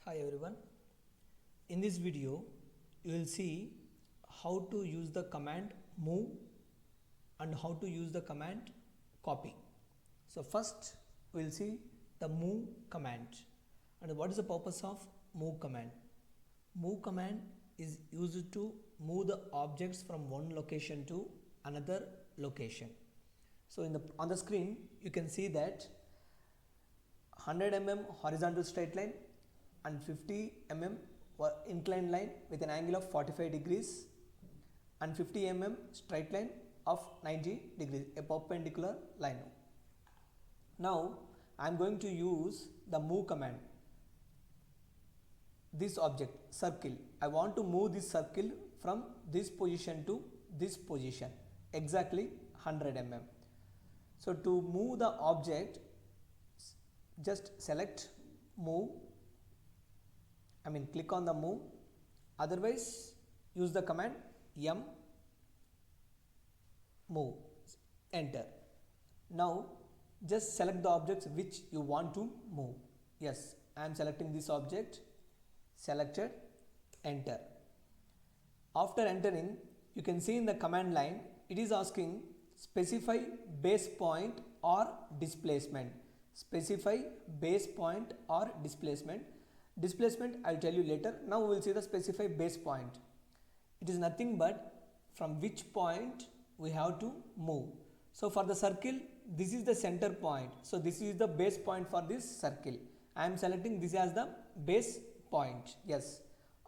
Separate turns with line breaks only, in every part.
Hi everyone. In this video, you will see how to use the command move and how to use the command copy. So first we will see the move command. And what is the purpose of move command? Move command is used to move the objects from one location to another location. So on the screen you can see that 100 mm horizontal straight line and 50 mm inclined line with an angle of 45 degrees and 50 mm straight line of 90 degrees, a perpendicular line. Now I am going to use the move command. This object circle, I want to move this circle from this position to this position, exactly 100 mm. So to move the object, just select move, click on the move, otherwise use the command m move, enter. Now just select the objects which you want to move. Yes, I am selecting this object, selected, enter. After entering, you can see in the command line it is asking specify base point or displacement. Specify base point or displacement. Displacement I will tell you later. Now we will see the specify base point. It is nothing but from which point we have to move. So for the circle, this is the center point. So this is the base point for this circle. I am selecting this as the base point. Yes.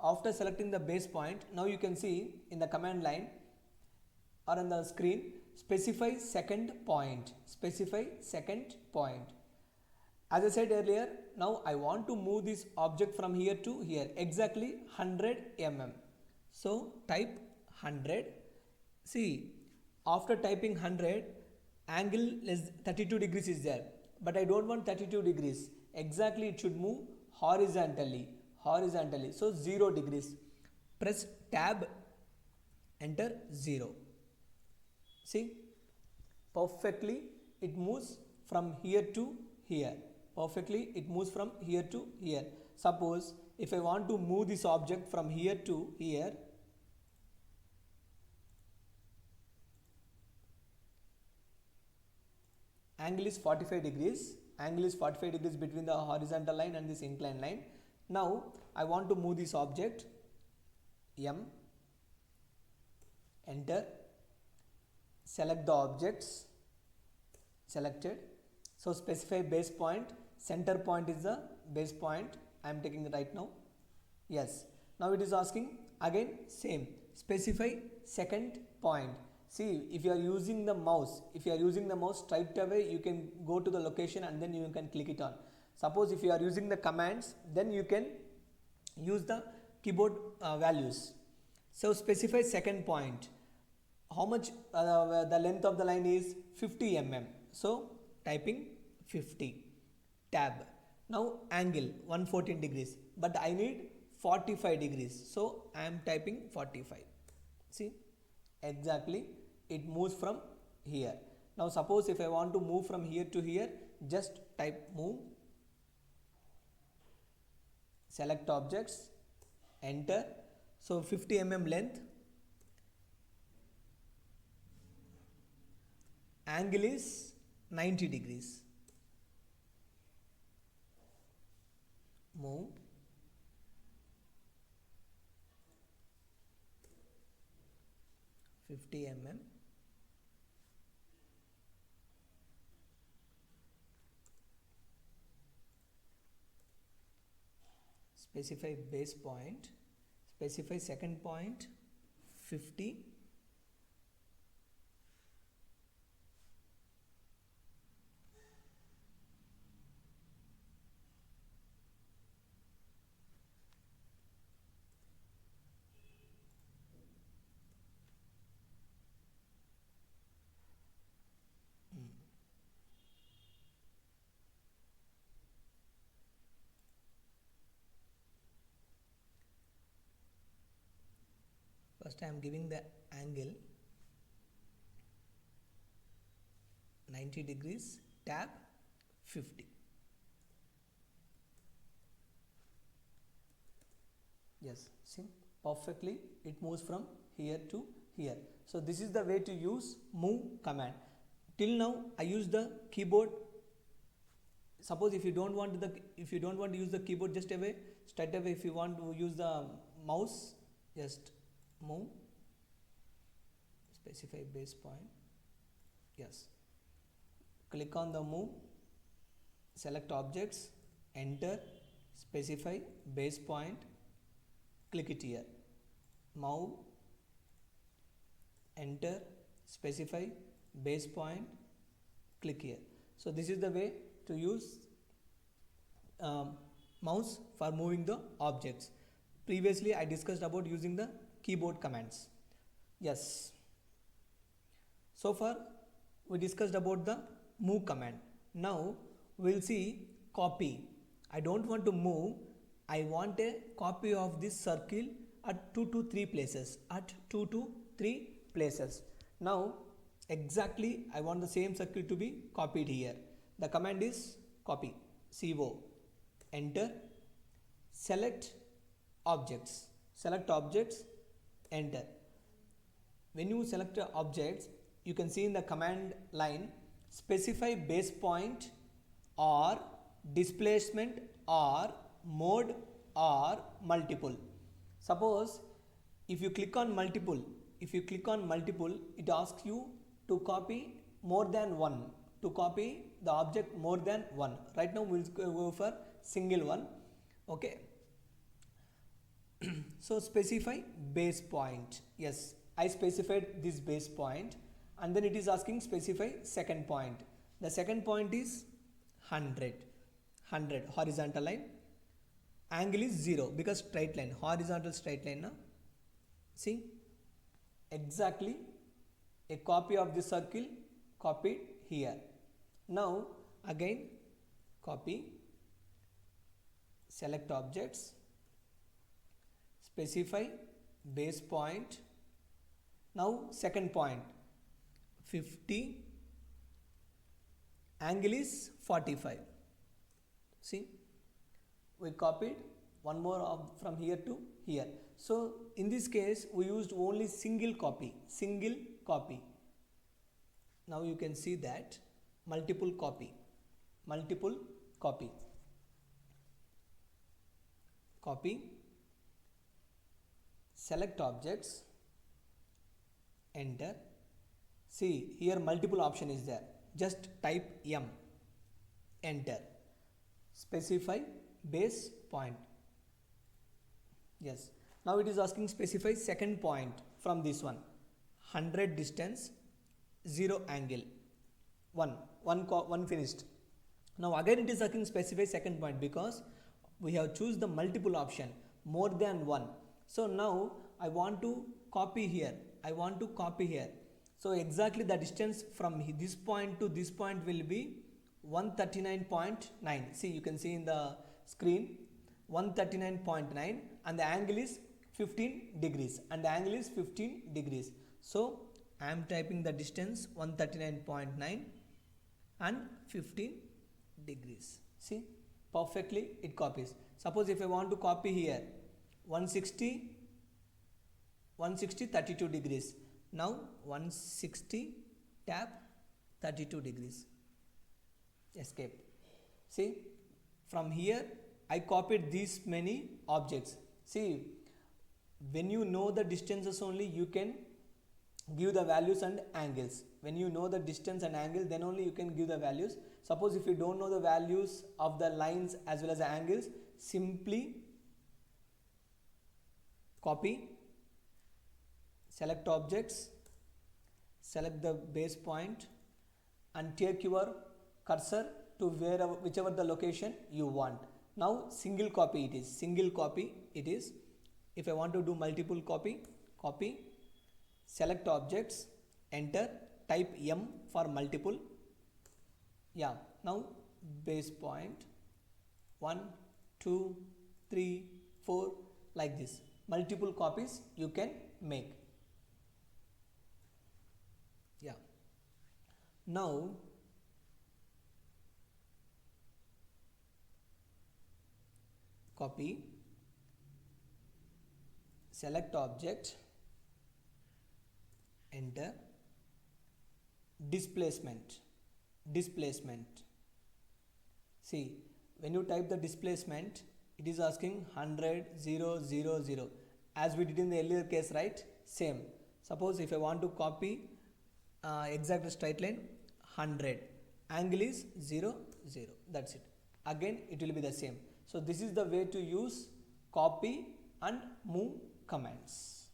After selecting the base point, now you can see in the command line or on the screen, specify second point. Specify second point. As I said earlier, now I want to move this object from here to here, exactly 100 mm. So type 100. See, after typing 100, angle is 32 degrees is there, but I don't want 32 degrees. Exactly, it should move horizontally. So 0 degrees. Press tab, enter 0. See, perfectly it moves from here to here. Perfectly it moves from here to here. Suppose if I want to move this object from here to here, angle is 45 degrees. Angle is 45 degrees between the horizontal line and this inclined line. Now I want to move this object, M, enter, select the objects, selected. So specify base point, center point is the base point. I am taking it right now. Yes. Now it is asking again same, specify second point. See, if you are using the mouse, straight away you can go to the location and then you can click it on. Suppose if you are using the commands, then you can use the keyboard values. So specify second point. How much the length of the line is 50 mm. So typing 50, tab. Now angle 114 degrees, but I need 45 degrees. So I am typing 45. See, exactly it moves from here. Now suppose if I want to move from here to here, just type move, select objects, enter. So 50 mm length, angle is 90 degrees. Move, mm, specify base point, specify second point 50, first I am giving the angle 90 degrees, tab 50. Yes, see, perfectly it moves from here to here. So this is the way to use move command. Till now I use the keyboard. Suppose if you don't want to use the keyboard just away, straight away, if you want to use the mouse, just move, specify base point. Yes, click on the move, select objects, enter, specify base point, click it here, move, enter, specify base point, click here. So this is the way to use mouse for moving the objects. Previously I discussed about using the keyboard commands. Yes, so far we discussed about the move command. Now we'll see copy. I don't want to move, I want a copy of this circle at 2 to 3 places, Now exactly I want the same circle to be copied here. The command is copy, CO, enter, select objects, enter. When you select objects, you can see in the command line, specify base point or displacement or mode or multiple. Suppose if you click on multiple, it asks you to copy more than one, to copy the object more than one. Right now we'll go for single one. Okay. So specify base point. Yes, I specified this base point, and then it is asking specify second point. The second point is 100 horizontal line, angle is 0 because straight line, horizontal straight line. See, exactly a copy of the circle copied here. Now again copy, select objects, specify base point. Now second point 50, angle is 45. See, we copied one more from here to here. So in this case we used only single copy. Now you can see that multiple copy, select objects, enter. See, here multiple option is there, just type M, enter, specify base point. Yes, now it is asking specify second point from this one, 100 distance, 0 angle, 1 finished. Now again it is asking specify second point because we have choose the multiple option, more than one. So now I want to copy here, so exactly the distance from this point to this point will be 139.9. See, you can see in the screen 139.9, and the angle is 15 degrees, So I am typing the distance 139.9 and 15 degrees. See, perfectly it copies. Suppose if I want to copy here 160 32 degrees. Now 160 tap 32 degrees, escape. See, from here I copied these many objects. See, when you know the distances only you can give the values and angles. When you know the distance and angle, then only you can give the values. Suppose if you don't know the values of the lines as well as the angles, simply copy, select objects, select the base point and take your cursor to whichever the location you want. Now single copy it is. If I want to do multiple copy, select objects, enter, type M for multiple. Yeah, now base point 1 2 3 4 like this. Multiple copies you can make. Yeah, now copy, select object, enter, displacement, see, when you type the displacement, it is asking 100, 0, 0, 0, as we did in the earlier case, right? Same. Suppose if I want to copy exact straight line, 100, angle is 0, 0, that's it. Again it will be the same. So this is the way to use copy and move commands.